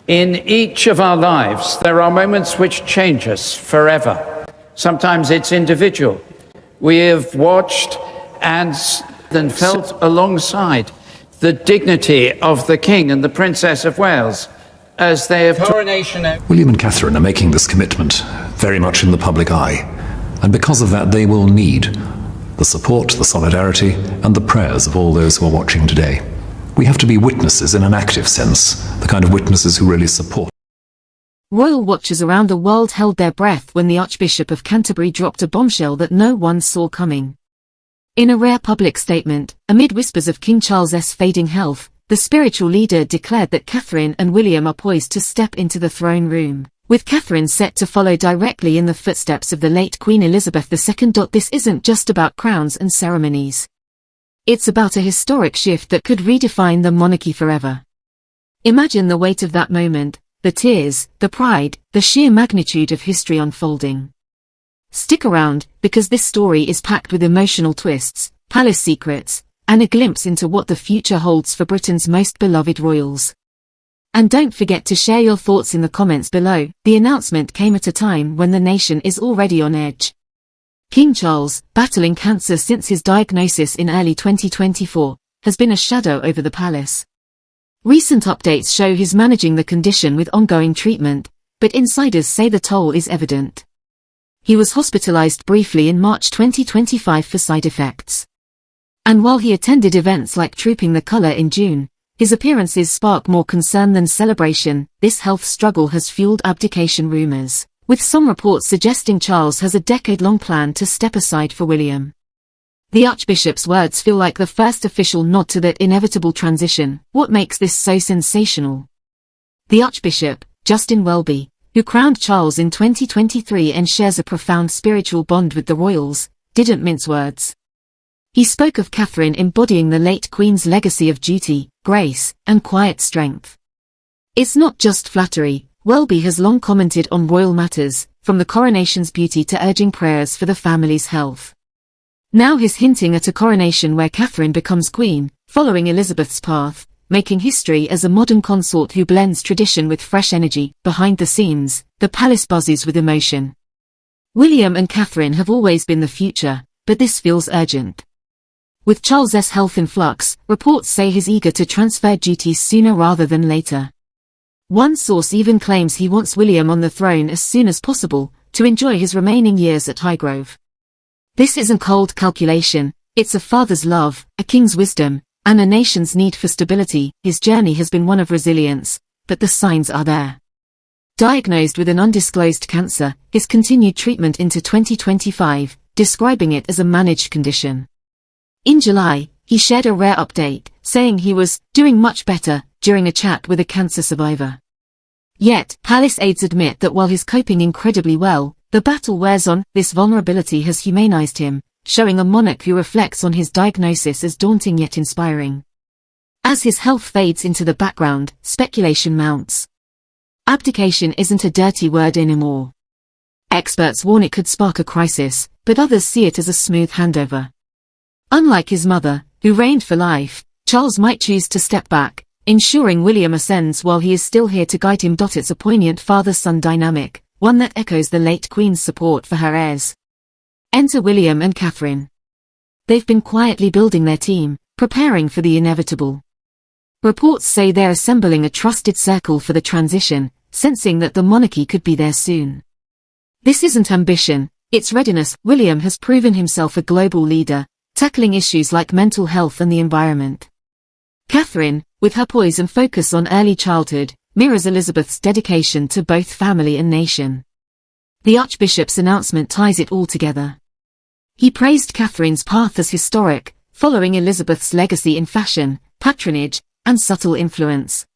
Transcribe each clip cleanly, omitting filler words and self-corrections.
In each of our lives, there are moments which change us forever. Sometimes it's individual. We have watched and then felt alongside the dignity of the King and the Princess of Wales as they have Coronation. William and Catherine are making this commitment very much in the public eye, and because of that they will need the support, the solidarity and the prayers of all those who are watching today. We have to be witnesses in an active sense, the kind of witnesses who really support. Royal watchers around the world held their breath when the Archbishop of Canterbury dropped a bombshell that no one saw coming. In a rare public statement, amid whispers of King Charles's fading health, the spiritual leader declared that Catherine and William are poised to step into the throne room, with Catherine set to follow directly in the footsteps of the late Queen Elizabeth II. This isn't just about crowns and ceremonies. It's about a historic shift that could redefine the monarchy forever. Imagine the weight of that moment, the tears, the pride, the sheer magnitude of history unfolding. Stick around, because this story is packed with emotional twists, palace secrets, and a glimpse into what the future holds for Britain's most beloved royals. And don't forget to share your thoughts in the comments below. The announcement came at a time when the nation is already on edge. King Charles, battling cancer since his diagnosis in early 2024, has been a shadow over the palace. Recent updates show he's managing the condition with ongoing treatment, but insiders say the toll is evident. He was hospitalized briefly in March 2025 for side effects. And while he attended events like Trooping the Colour in June, his appearances spark more concern than celebration. This health struggle has fueled abdication rumours, with some reports suggesting Charles has a decade-long plan to step aside for William. The Archbishop's words feel like the first official nod to that inevitable transition. What makes this so sensational? The Archbishop, Justin Welby, who crowned Charles in 2023 and shares a profound spiritual bond with the royals, didn't mince words. He spoke of Catherine embodying the late Queen's legacy of duty, grace, and quiet strength. It's not just flattery. Welby has long commented on royal matters, from the coronation's beauty to urging prayers for the family's health. Now he's hinting at a coronation where Catherine becomes queen, following Elizabeth's path, making history as a modern consort who blends tradition with fresh energy. Behind the scenes, the palace buzzes with emotion. William and Catherine have always been the future, but this feels urgent. With Charles's health in flux, reports say he's eager to transfer duties sooner rather than later. One source even claims he wants William on the throne as soon as possible, to enjoy his remaining years at Highgrove. This isn't cold calculation, it's a father's love, a king's wisdom, and a nation's need for stability. His journey has been one of resilience, but the signs are there. Diagnosed with an undisclosed cancer, his continued treatment into 2025, describing it as a managed condition. In July, he shared a rare update, saying he was doing much better during a chat with a cancer survivor. Yet, palace aides admit that while he's coping incredibly well, the battle wears on. This vulnerability has humanized him, showing a monarch who reflects on his diagnosis as daunting yet inspiring. As his health fades into the background, speculation mounts. Abdication isn't a dirty word anymore. Experts warn it could spark a crisis, but others see it as a smooth handover. Unlike his mother, who reigned for life, Charles might choose to step back, ensuring William ascends while he is still here to guide him. It's a poignant father-son dynamic, one that echoes the late Queen's support for her heirs. Enter William and Catherine. They've been quietly building their team, preparing for the inevitable. Reports say they're assembling a trusted circle for the transition, sensing that the monarchy could be there soon. This isn't ambition, it's readiness. William has proven himself a global leader, tackling issues like mental health and the environment. Catherine, with her poise and focus on early childhood, mirrors Elizabeth's dedication to both family and nation. The Archbishop's announcement ties it all together. He praised Catherine's path as historic, following Elizabeth's legacy in fashion, patronage, and subtle influence.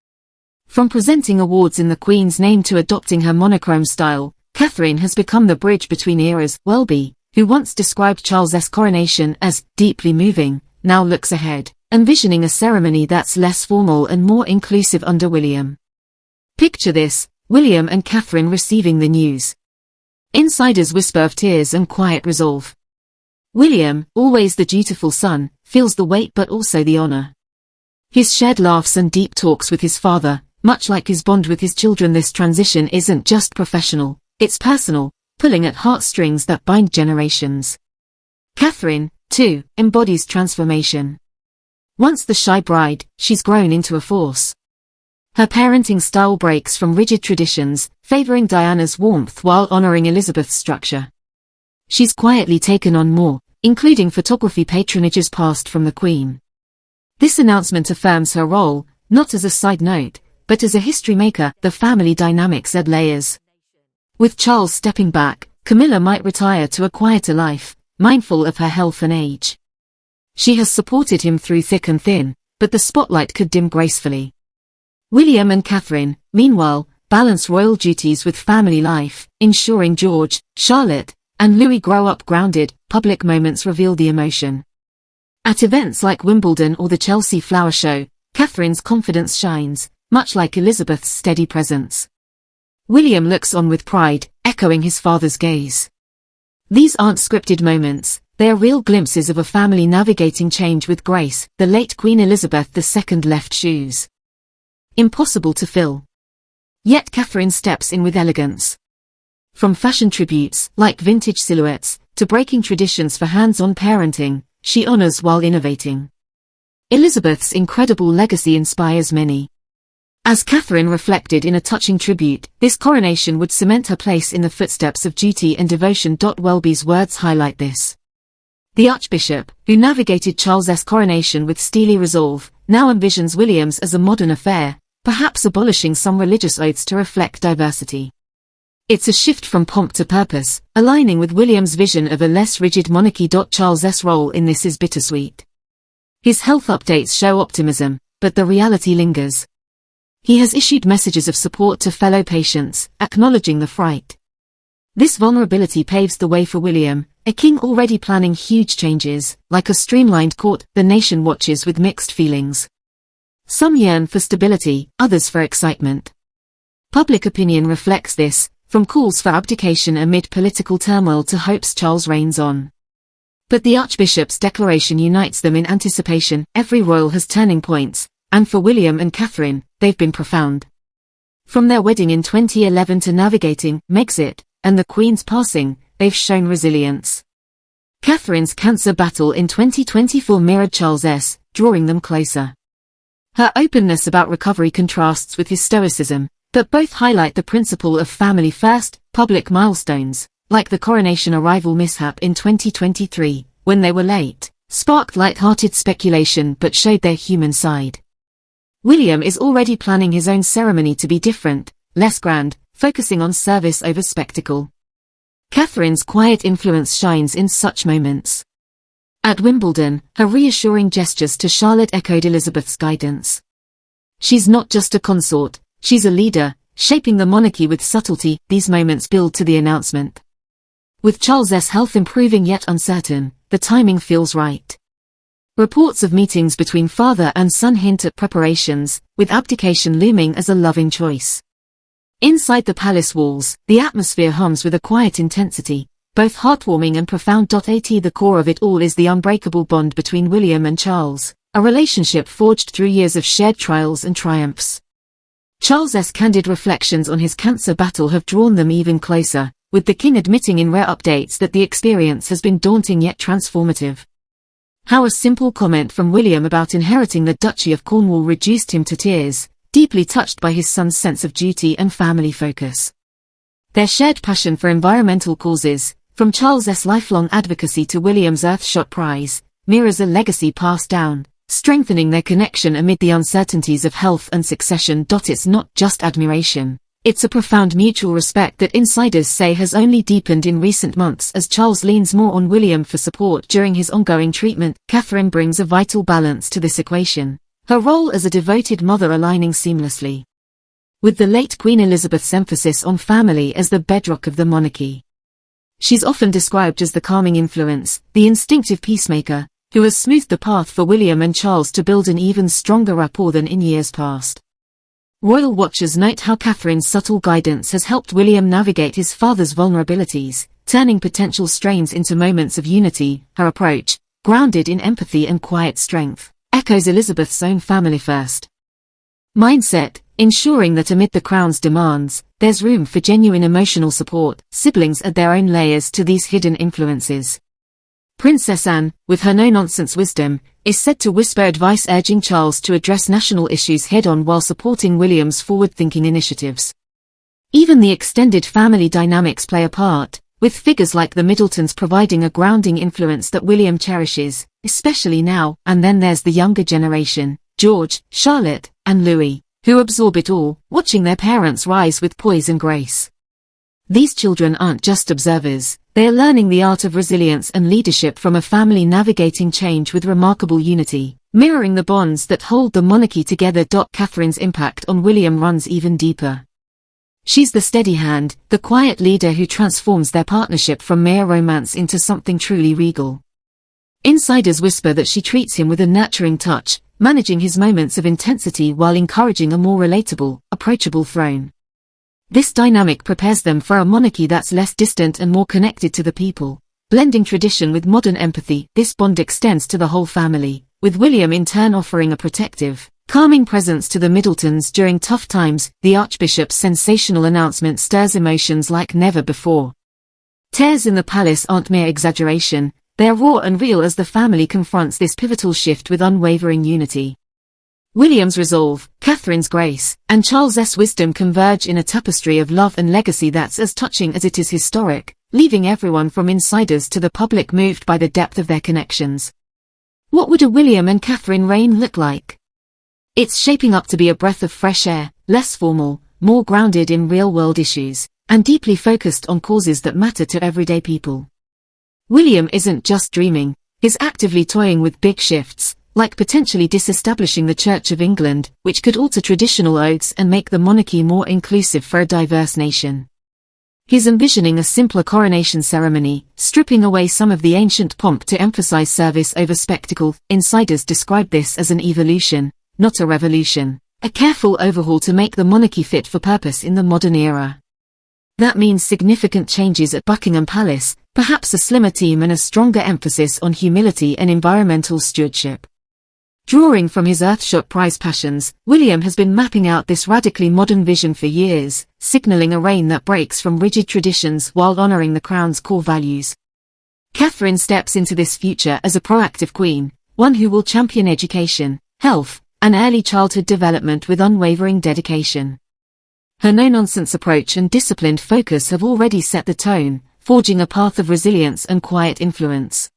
From presenting awards in the Queen's name to adopting her monochrome style, Catherine has become the bridge between eras. Welby, who once described Charles's coronation as deeply moving, now looks ahead, envisioning a ceremony that's less formal and more inclusive under William. Picture this, William and Catherine receiving the news. Insiders whisper of tears and quiet resolve. William, always the dutiful son, feels the weight but also the honor. His shared laughs and deep talks with his father, Much like his bond with his children, this transition isn't just professional, it's personal, pulling at heartstrings that bind generations. Catherine, too, embodies transformation. Once the shy bride, she's grown into a force. Her parenting style breaks from rigid traditions, favoring Diana's warmth while honoring Elizabeth's structure. She's quietly taken on more, including photography patronages passed from the Queen. This announcement affirms her role, not as a side note, but as a history maker. The family dynamics add layers. With Charles stepping back, Camilla might retire to a quieter life, mindful of her health and age. She has supported him through thick and thin, but the spotlight could dim gracefully. William and Catherine, meanwhile, balance royal duties with family life, ensuring George, Charlotte, and Louis grow up grounded. Public moments reveal the emotion. At events like Wimbledon or the Chelsea Flower Show, Catherine's confidence shines, much like Elizabeth's steady presence. William looks on with pride, echoing his father's gaze. These aren't scripted moments, they are real glimpses of a family navigating change with grace. The late Queen Elizabeth II left shoes impossible to fill. Yet Catherine steps in with elegance. From fashion tributes, like vintage silhouettes, to breaking traditions for hands-on parenting, she honors while innovating. Elizabeth's incredible legacy inspires many. As Catherine reflected in a touching tribute, this coronation would cement her place in the footsteps of duty and devotion. Welby's words highlight this. The Archbishop, who navigated Charles's coronation with steely resolve, now envisions William's as a modern affair, perhaps abolishing some religious oaths to reflect diversity. It's a shift from pomp to purpose, aligning with William's vision of a less rigid monarchy. Charles's role in this is bittersweet. His health updates show optimism, but the reality lingers. He has issued messages of support to fellow patients, acknowledging the fright. This vulnerability paves the way for William, a king already planning huge changes. Like a streamlined court, the nation watches with mixed feelings. Some yearn for stability, others for excitement. Public opinion reflects this, from calls for abdication amid political turmoil to hopes Charles reigns on. But the Archbishop's declaration unites them in anticipation. Every royal has turning points, and for William and Catherine, they've been profound. From their wedding in 2011 to navigating Megxit and the Queen's passing, they've shown resilience. Catherine's cancer battle in 2024 mirrored Charles's, drawing them closer. Her openness about recovery contrasts with his stoicism, but both highlight the principle of family first. Public milestones, like the coronation arrival mishap in 2023, when they were late, sparked light-hearted speculation but showed their human side. William is already planning his own ceremony to be different, less grand, focusing on service over spectacle. Catherine's quiet influence shines in such moments. At Wimbledon, her reassuring gestures to Charlotte echoed Elizabeth's guidance. She's not just a consort, she's a leader, shaping the monarchy with subtlety. These moments build to the announcement. With Charles's health improving yet uncertain, the timing feels right. Reports of meetings between father and son hint at preparations, with abdication looming as a loving choice. Inside the palace walls, the atmosphere hums with a quiet intensity, both heartwarming and profound. At the core of it all is the unbreakable bond between William and Charles, a relationship forged through years of shared trials and triumphs. Charles's candid reflections on his cancer battle have drawn them even closer, with the king admitting in rare updates that the experience has been daunting yet transformative. How a simple comment from William about inheriting the Duchy of Cornwall reduced him to tears, deeply touched by his son's sense of duty and family focus. Their shared passion for environmental causes, from Charles's lifelong advocacy to William's Earthshot Prize, mirrors a legacy passed down, strengthening their connection amid the uncertainties of health and succession. It's not just admiration. It's a profound mutual respect that insiders say has only deepened in recent months as Charles leans more on William for support during his ongoing treatment. Catherine brings a vital balance to this equation, her role as a devoted mother aligning seamlessly with the late Queen Elizabeth's emphasis on family as the bedrock of the monarchy. She's often described as the calming influence, the instinctive peacemaker, who has smoothed the path for William and Charles to build an even stronger rapport than in years past. Royal watchers note how Catherine's subtle guidance has helped William navigate his father's vulnerabilities, turning potential strains into moments of unity. Her approach, grounded in empathy and quiet strength, echoes Elizabeth's own family-first mindset, ensuring that amid the Crown's demands, there's room for genuine emotional support. Siblings add their own layers to these hidden influences. Princess Anne, with her no-nonsense wisdom, is said to whisper advice urging Charles to address national issues head-on while supporting William's forward-thinking initiatives. Even the extended family dynamics play a part, with figures like the Middletons providing a grounding influence that William cherishes, especially now. And then there's the younger generation, George, Charlotte, and Louis, who absorb it all, watching their parents rise with poise and grace. These children aren't just observers, they are learning the art of resilience and leadership from a family navigating change with remarkable unity, mirroring the bonds that hold the monarchy together. Catherine's impact on William runs even deeper. She's the steady hand, the quiet leader who transforms their partnership from mere romance into something truly regal. Insiders whisper that she treats him with a nurturing touch, managing his moments of intensity while encouraging a more relatable, approachable throne. This dynamic prepares them for a monarchy that's less distant and more connected to the people. Blending tradition with modern empathy, this bond extends to the whole family, with William in turn offering a protective, calming presence to the Middletons during tough times. The Archbishop's sensational announcement stirs emotions like never before. Tears in the palace aren't mere exaggeration, they are raw and real as the family confronts this pivotal shift with unwavering unity. William's resolve, Catherine's grace, and Charles's wisdom converge in a tapestry of love and legacy that's as touching as it is historic, leaving everyone from insiders to the public moved by the depth of their connections. What would a William and Catherine reign look like? It's shaping up to be a breath of fresh air, less formal, more grounded in real-world issues, and deeply focused on causes that matter to everyday people. William isn't just dreaming, he's actively toying with big shifts, like potentially disestablishing the Church of England, which could alter traditional oaths and make the monarchy more inclusive for a diverse nation. He's envisioning a simpler coronation ceremony, stripping away some of the ancient pomp to emphasize service over spectacle. Insiders describe this as an evolution, not a revolution, a careful overhaul to make the monarchy fit for purpose in the modern era. That means significant changes at Buckingham Palace, perhaps a slimmer team and a stronger emphasis on humility and environmental stewardship. Drawing from his earthshot prize passions, William has been mapping out this radically modern vision for years, signaling a reign that breaks from rigid traditions while honoring the Crown's core values. Catherine steps into this future as a proactive queen, one who will champion education, health, and early childhood development with unwavering dedication. Her no-nonsense approach and disciplined focus have already set the tone, forging a path of resilience and quiet influence.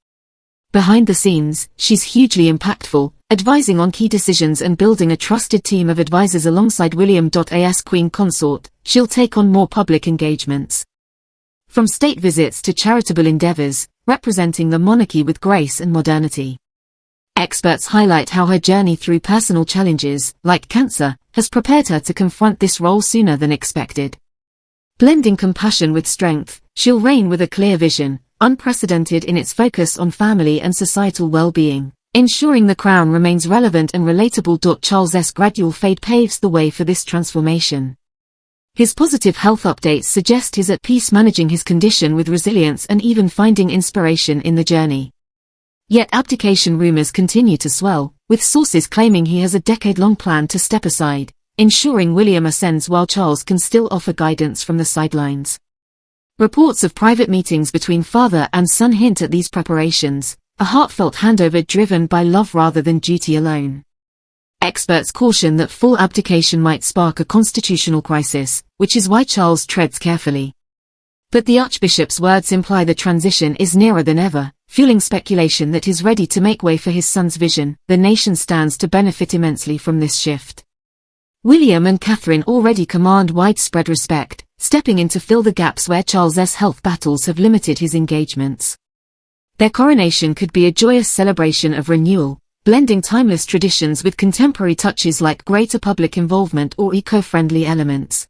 Behind the scenes, she's hugely impactful, advising on key decisions and building a trusted team of advisors alongside William. As Queen Consort, she'll take on more public engagements. From state visits to charitable endeavors, representing the monarchy with grace and modernity. Experts highlight how her journey through personal challenges, like cancer, has prepared her to confront this role sooner than expected. Blending compassion with strength, she'll reign with a clear vision, unprecedented in its focus on family and societal well-being, ensuring the Crown remains relevant and relatable. Charles's gradual fade paves the way for this transformation. His positive health updates suggest he's at peace managing his condition with resilience and even finding inspiration in the journey. Yet abdication rumors continue to swell, with sources claiming he has a decade-long plan to step aside, ensuring William ascends while Charles can still offer guidance from the sidelines. Reports of private meetings between father and son hint at these preparations, a heartfelt handover driven by love rather than duty alone. Experts caution that full abdication might spark a constitutional crisis, which is why Charles treads carefully. But the Archbishop's words imply the transition is nearer than ever, fueling speculation that he's ready to make way for his son's vision. The nation stands to benefit immensely from this shift. William and Catherine already command widespread respect, stepping in to fill the gaps where Charles's health battles have limited his engagements. Their coronation could be a joyous celebration of renewal, blending timeless traditions with contemporary touches like greater public involvement or eco-friendly elements.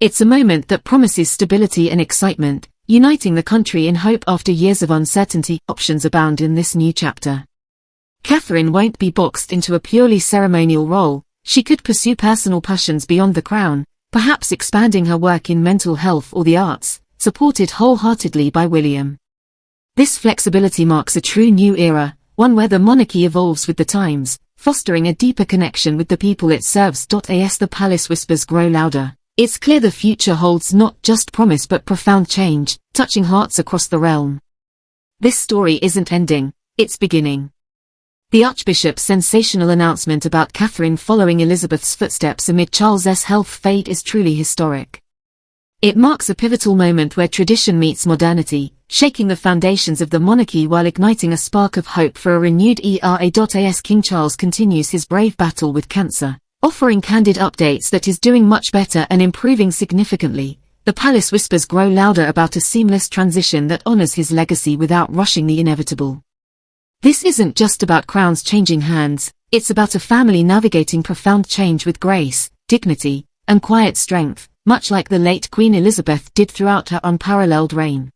It's a moment that promises stability and excitement, uniting the country in hope after years of uncertainty. Options abound in this new chapter. Catherine won't be boxed into a purely ceremonial role. She could pursue personal passions beyond the Crown, perhaps expanding her work in mental health or the arts, supported wholeheartedly by William. This flexibility marks a true new era, one where the monarchy evolves with the times, fostering a deeper connection with the people it serves. As the palace whispers grow louder, it's clear the future holds not just promise but profound change, touching hearts across the realm. This story isn't ending, it's beginning. The Archbishop's sensational announcement about Catherine following Elizabeth's footsteps amid Charles's health fade is truly historic. It marks a pivotal moment where tradition meets modernity, shaking the foundations of the monarchy while igniting a spark of hope for a renewed era. As King Charles continues his brave battle with cancer, offering candid updates that he's doing much better and improving significantly, the palace whispers grow louder about a seamless transition that honors his legacy without rushing the inevitable. This isn't just about crowns changing hands, it's about a family navigating profound change with grace, dignity, and quiet strength, much like the late Queen Elizabeth did throughout her unparalleled reign.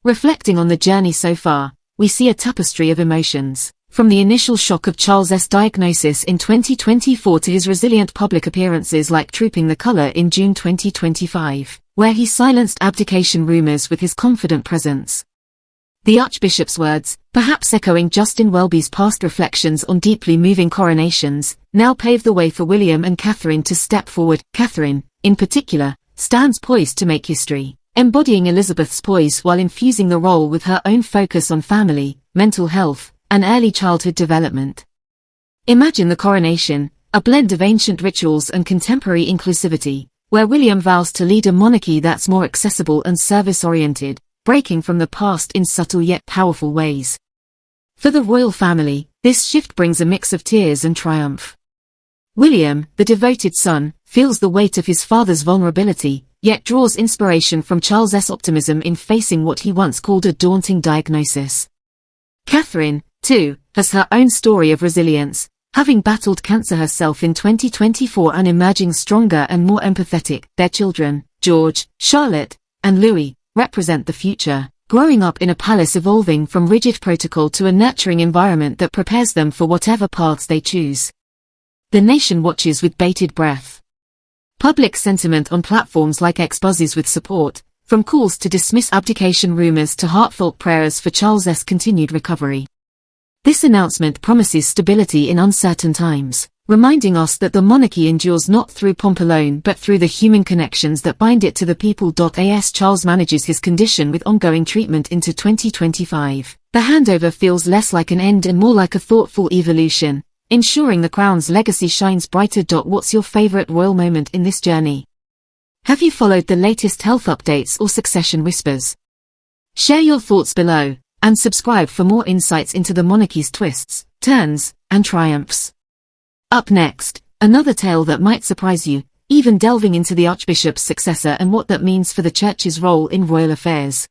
Reflecting on the journey so far, we see a tapestry of emotions, from the initial shock of Charles's diagnosis in 2024 to his resilient public appearances like Trooping the Colour in June 2025, where he silenced abdication rumours with his confident presence. The Archbishop's words, perhaps echoing Justin Welby's past reflections on deeply moving coronations, now pave the way for William and Catherine to step forward. Catherine, in particular, stands poised to make history, embodying Elizabeth's poise while infusing the role with her own focus on family, mental health, and early childhood development. Imagine the coronation, a blend of ancient rituals and contemporary inclusivity, where William vows to lead a monarchy that's more accessible and service-oriented, breaking from the past in subtle yet powerful ways. For the royal family, this shift brings a mix of tears and triumph. William, the devoted son, feels the weight of his father's vulnerability, yet draws inspiration from Charles's optimism in facing what he once called a daunting diagnosis. Catherine, too, has her own story of resilience, having battled cancer herself in 2024 and emerging stronger and more empathetic. Their children, George, Charlotte, and Louis, represent the future, growing up in a palace evolving from rigid protocol to a nurturing environment that prepares them for whatever paths they choose. The nation watches with bated breath. Public sentiment on platforms like X buzzes with support, from calls to dismiss abdication rumors to heartfelt prayers for Charles's continued recovery. This announcement promises stability in uncertain times, reminding us that the monarchy endures not through pomp alone but through the human connections that bind it to the people. As Charles manages his condition with ongoing treatment into 2025, the handover feels less like an end and more like a thoughtful evolution, ensuring the crown's legacy shines brighter. What's your favorite royal moment in this journey? Have you followed the latest health updates or succession whispers? Share your thoughts below, and subscribe for more insights into the monarchy's twists, turns, and triumphs. Up next, another tale that might surprise you, even delving into the Archbishop's successor and what that means for the Church's role in royal affairs.